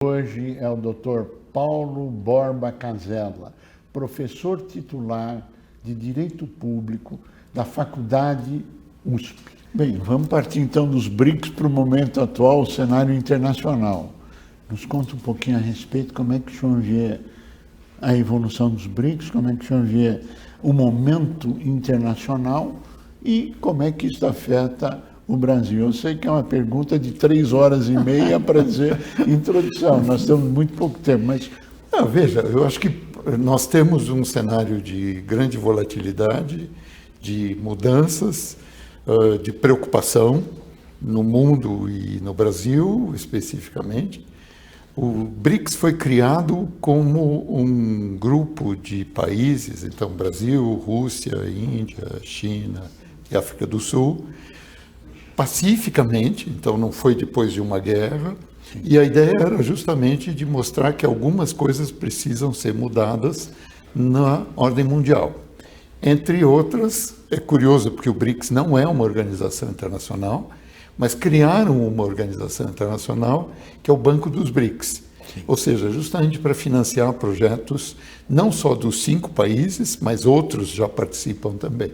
Hoje é o Dr. Paulo Borba Casella, professor titular de Direito Público da Faculdade USP. Bem, vamos partir então dos BRICS para o momento atual, o cenário internacional. Nos conta um pouquinho a respeito, como é que o senhor vê a evolução dos BRICS, como é que o senhor vê o momento internacional e como é que isso afeta o Brasil. Eu sei que é uma pergunta de 3 horas e meia para dizer introdução, nós temos muito pouco tempo, mas... Veja, eu acho que nós temos um cenário de grande volatilidade, de mudanças, de preocupação no mundo e no Brasil, especificamente. O BRICS foi criado como um grupo de países, então Brasil, Rússia, Índia, China e África do Sul, pacificamente, então não foi depois de uma guerra, e a ideia era justamente de mostrar que algumas coisas precisam ser mudadas na ordem mundial. Entre outras, é curioso porque o BRICS não é uma organização internacional, mas criaram uma organização internacional que é o Banco dos BRICS, ou seja, justamente para financiar projetos não só dos 5 países, mas outros já participam também.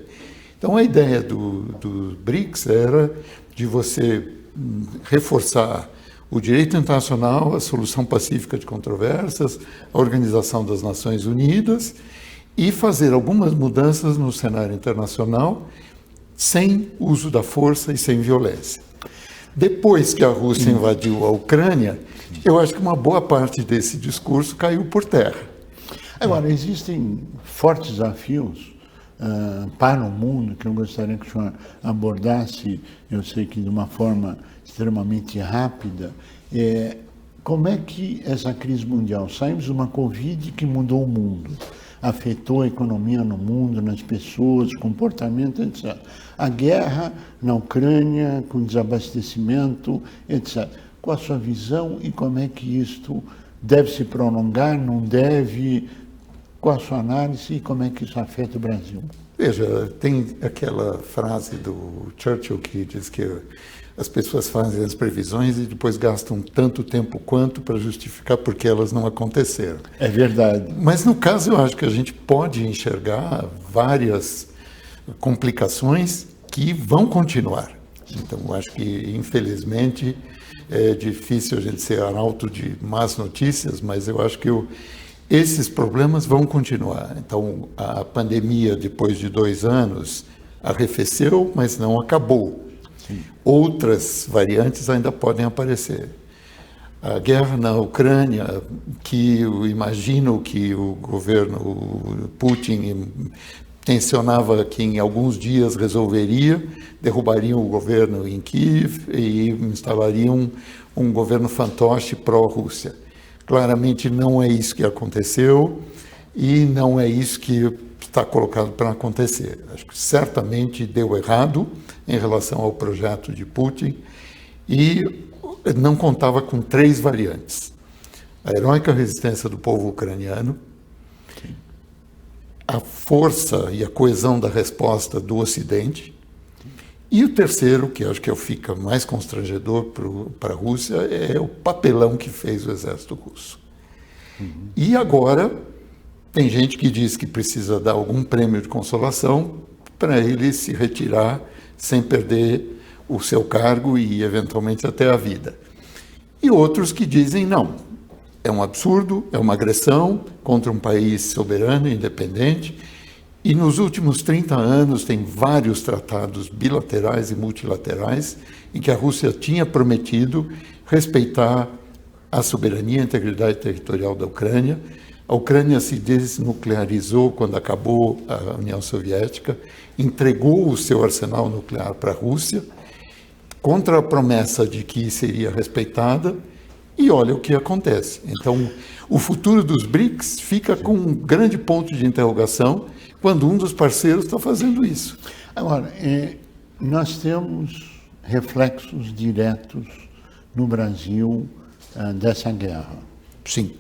Então, a ideia do BRICS era de você reforçar o direito internacional, a solução pacífica de controvérsias, a Organização das Nações Unidas e fazer algumas mudanças no cenário internacional sem uso da força e sem violência. Depois que a Rússia invadiu a Ucrânia, eu acho que uma boa parte desse discurso caiu por terra. Agora, existem fortes desafios para o mundo, que eu gostaria que o senhor abordasse, eu sei que de uma forma extremamente rápida, como é que essa crise mundial, saímos de uma Covid que mudou o mundo, afetou a economia no mundo, nas pessoas, comportamento, etc. A guerra na Ucrânia, com desabastecimento, etc. Qual a sua visão e como é que isto deve se prolongar, não deve... Qual a sua análise e como é que isso afeta o Brasil? Veja, tem aquela frase do Churchill que diz que as pessoas fazem as previsões e depois gastam tanto tempo quanto para justificar porque elas não aconteceram. É verdade. Mas no caso eu acho que a gente pode enxergar várias complicações que vão continuar. Então eu acho que infelizmente é difícil a gente ser arauto de más notícias, mas eu acho que esses problemas vão continuar. Então, a pandemia, depois de 2 anos, arrefeceu, mas não acabou. Sim. Outras variantes ainda podem aparecer. A guerra na Ucrânia, que eu imagino que o governo Putin tensionava que em alguns dias resolveria, derrubariam o governo em Kiev e instalariam um governo fantoche pró-Rússia. Claramente não é isso que aconteceu e não é isso que está colocado para acontecer. Acho que certamente deu errado em relação ao projeto de Putin e não contava com 3 variantes. A heróica resistência do povo ucraniano, a força e a coesão da resposta do Ocidente e o terceiro, que acho que fica mais constrangedor para a Rússia, é o papelão que fez o exército russo. E agora, tem gente que diz que precisa dar algum prêmio de consolação para ele se retirar sem perder o seu cargo e, eventualmente, até a vida. E outros que dizem, não, é um absurdo, é uma agressão contra um país soberano e independente. E nos últimos 30 anos tem vários tratados bilaterais e multilaterais em que a Rússia tinha prometido respeitar a soberania e a integridade territorial da Ucrânia. A Ucrânia se desnuclearizou quando acabou a União Soviética, entregou o seu arsenal nuclear para a Rússia, contra a promessa de que seria respeitada, e olha o que acontece. Então, o futuro dos BRICS fica com um grande ponto de interrogação quando um dos parceiros está fazendo isso. Agora, nós temos reflexos diretos no Brasil dessa guerra. Sim.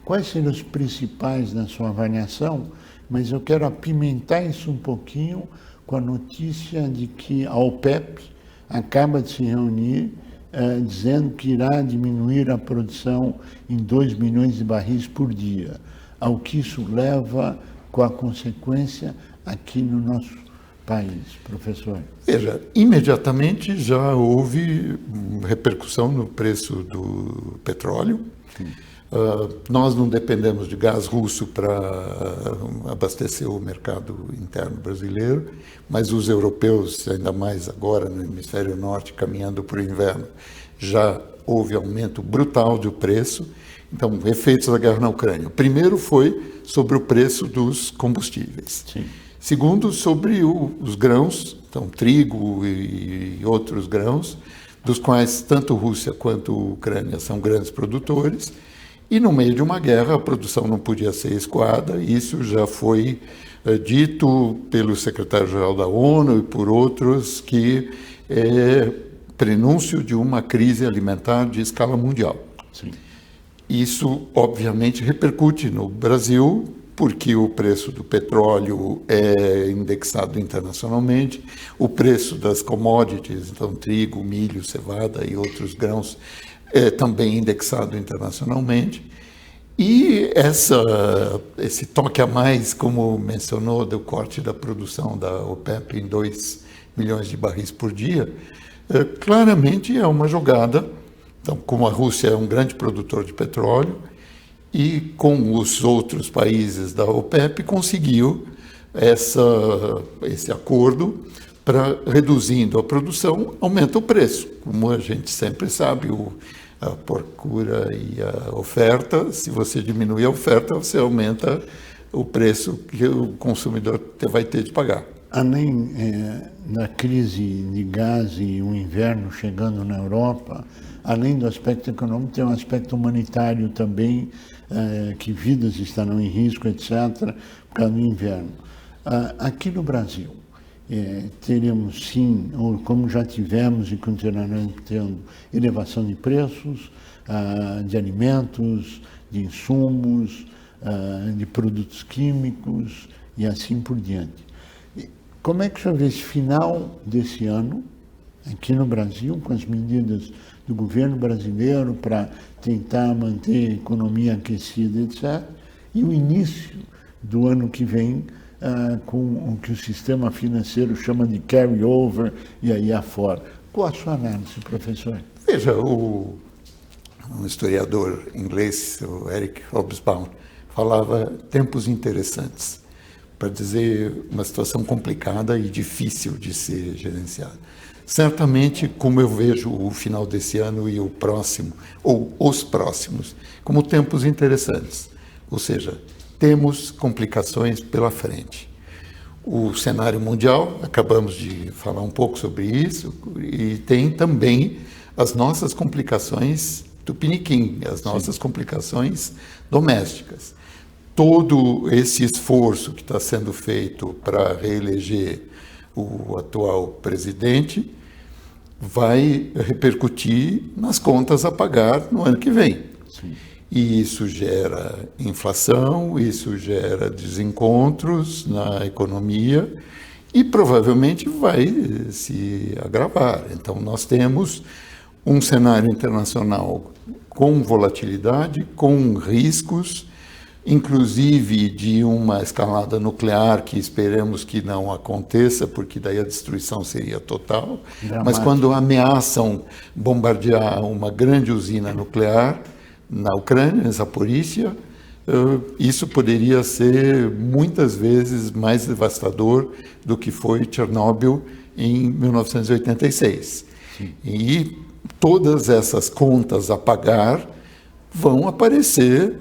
Quais seriam os principais na sua avaliação? Mas eu quero apimentar isso um pouquinho com a notícia de que a OPEP acaba de se reunir dizendo que irá diminuir a produção em 2 milhões de barris por dia. Ao que isso leva com a consequência aqui no nosso país, professor? Veja, imediatamente já houve repercussão no preço do petróleo. Nós não dependemos de gás russo para abastecer o mercado interno brasileiro, mas os europeus, ainda mais agora no hemisfério norte, caminhando para o inverno, já houve aumento brutal do preço. Então, efeitos da guerra na Ucrânia. O primeiro foi sobre o preço dos combustíveis. Sim. Segundo, sobre os grãos, então trigo e outros grãos, dos quais tanto Rússia quanto Ucrânia são grandes produtores. E no meio de uma guerra, a produção não podia ser escoada. Isso já foi dito pelo secretário-geral da ONU e por outros, que é prenúncio de uma crise alimentar de escala mundial. Sim. Isso, obviamente, repercute no Brasil, porque o preço do petróleo é indexado internacionalmente, o preço das commodities, então trigo, milho, cevada e outros grãos, é também indexado internacionalmente. E esse toque a mais, como mencionou, do corte da produção da OPEP em 2 milhões de barris por dia, claramente é uma jogada. Então, como a Rússia é um grande produtor de petróleo e com os outros países da OPEP conseguiu esse acordo para, reduzindo a produção, aumenta o preço. Como a gente sempre sabe, a procura e a oferta, se você diminui a oferta, você aumenta o preço que o consumidor vai ter de pagar. Além da crise de gás e o inverno chegando na Europa, além do aspecto econômico, tem um aspecto humanitário também, que vidas estarão em risco, etc., por causa do inverno. Aqui no Brasil, teremos sim, ou como já tivemos e continuaremos tendo, elevação de preços, de alimentos, de insumos, de produtos químicos e assim por diante. Como é que o senhor vê esse final desse ano, aqui no Brasil, com as medidas do governo brasileiro para tentar manter a economia aquecida, etc., e o início do ano que vem, com o que o sistema financeiro chama de carry-over e aí afora? Qual a sua análise, professor? Veja, um historiador inglês, o Eric Hobsbawm, falava tempos interessantes, para dizer uma situação complicada e difícil de ser gerenciada. Certamente, como eu vejo o final desse ano e o próximo, ou os próximos, como tempos interessantes. Ou seja, temos complicações pela frente. O cenário mundial, acabamos de falar um pouco sobre isso, e tem também as nossas complicações tupiniquim, as nossas complicações domésticas. Todo esse esforço que está sendo feito para reeleger o atual presidente vai repercutir nas contas a pagar no ano que vem. Sim. E isso gera inflação, isso gera desencontros na economia e provavelmente vai se agravar. Então, nós temos um cenário internacional com volatilidade, com riscos, inclusive de uma escalada nuclear que esperamos que não aconteça, porque daí a destruição seria total. Dramático. Mas quando ameaçam bombardear uma grande usina nuclear na Ucrânia, em Zaporícia, isso poderia ser muitas vezes mais devastador do que foi Chernobyl em 1986. Sim. E todas essas contas a pagar vão aparecer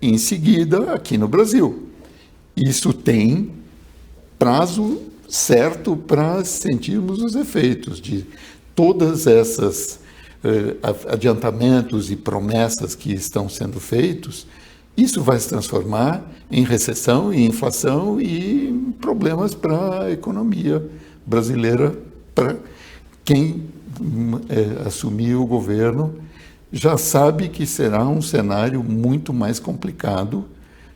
em seguida aqui no Brasil. Isso tem prazo certo para sentirmos os efeitos de todas essas adiantamentos e promessas que estão sendo feitos. Isso vai se transformar em recessão e inflação e em problemas para a economia brasileira, para quem assumir o governo já sabe que será um cenário muito mais complicado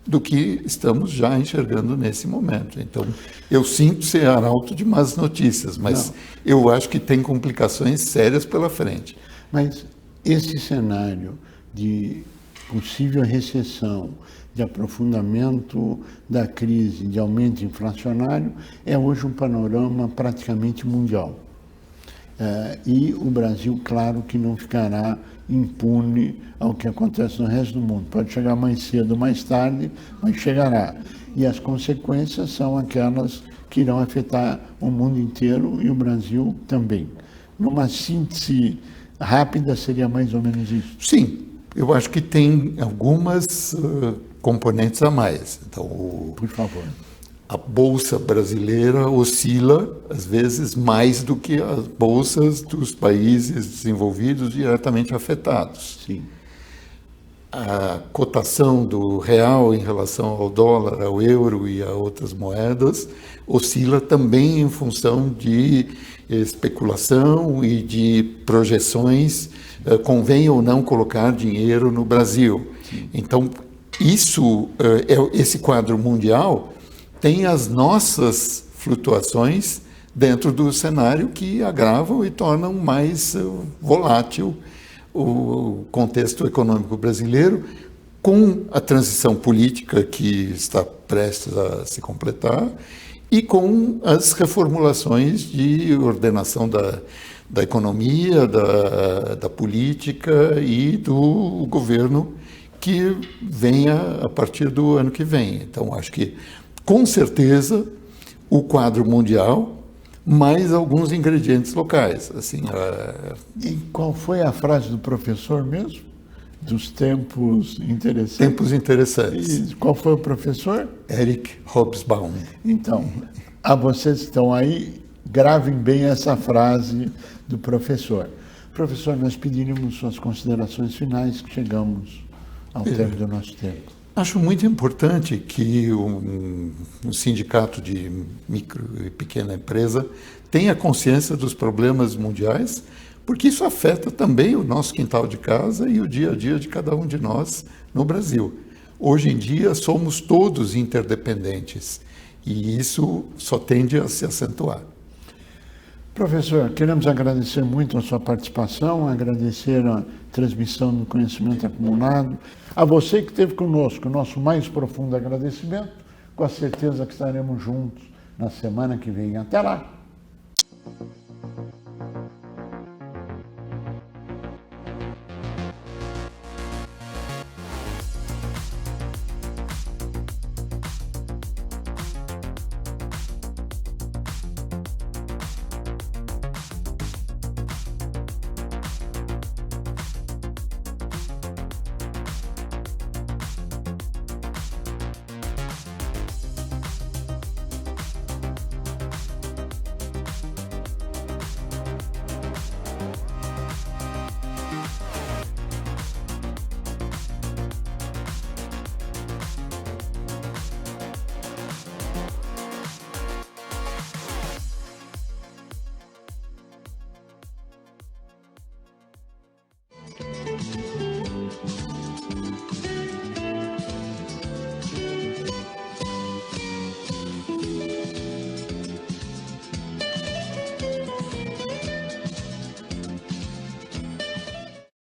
do que estamos já enxergando nesse momento. Então, eu sinto ser arauto de más notícias, mas eu acho que tem complicações sérias pela frente. Mas esse cenário de possível recessão, de aprofundamento da crise, de aumento inflacionário, é hoje um panorama praticamente mundial. E o Brasil, claro que não ficará impune ao que acontece no resto do mundo. Pode chegar mais cedo ou mais tarde, mas chegará. E as consequências são aquelas que irão afetar o mundo inteiro e o Brasil também. Numa síntese rápida, seria mais ou menos isso? Sim, eu acho que tem algumas componentes a mais. Então, Por favor. a Bolsa brasileira oscila, às vezes, mais do que as bolsas dos países desenvolvidos diretamente afetados. Sim. A cotação do real em relação ao dólar, ao euro e a outras moedas oscila também em função de especulação e de projeções, convém ou não colocar dinheiro no Brasil. Então, esse quadro mundial tem as nossas flutuações dentro do cenário que agravam e tornam mais volátil o contexto econômico brasileiro, com a transição política que está prestes a se completar e com as reformulações de ordenação da economia, da política e do governo que venha a partir do ano que vem. Então, acho que, com certeza, o quadro mundial, mais alguns ingredientes locais. Assim, E qual foi a frase do professor mesmo? Dos tempos interessantes? Tempos interessantes. E qual foi o professor? Eric Hobsbawm. Então, a vocês que estão aí, gravem bem essa frase do professor. Professor, nós pediríamos suas considerações finais, que chegamos ao termo do nosso tempo. Acho muito importante que um sindicato de micro e pequena empresa tenha consciência dos problemas mundiais, porque isso afeta também o nosso quintal de casa e o dia a dia de cada um de nós no Brasil. Hoje em dia somos todos interdependentes e isso só tende a se acentuar. Professor, queremos agradecer muito a sua participação, agradecer a transmissão do conhecimento acumulado. A você que esteve conosco, nosso mais profundo agradecimento, com a certeza que estaremos juntos na semana que vem. Até lá!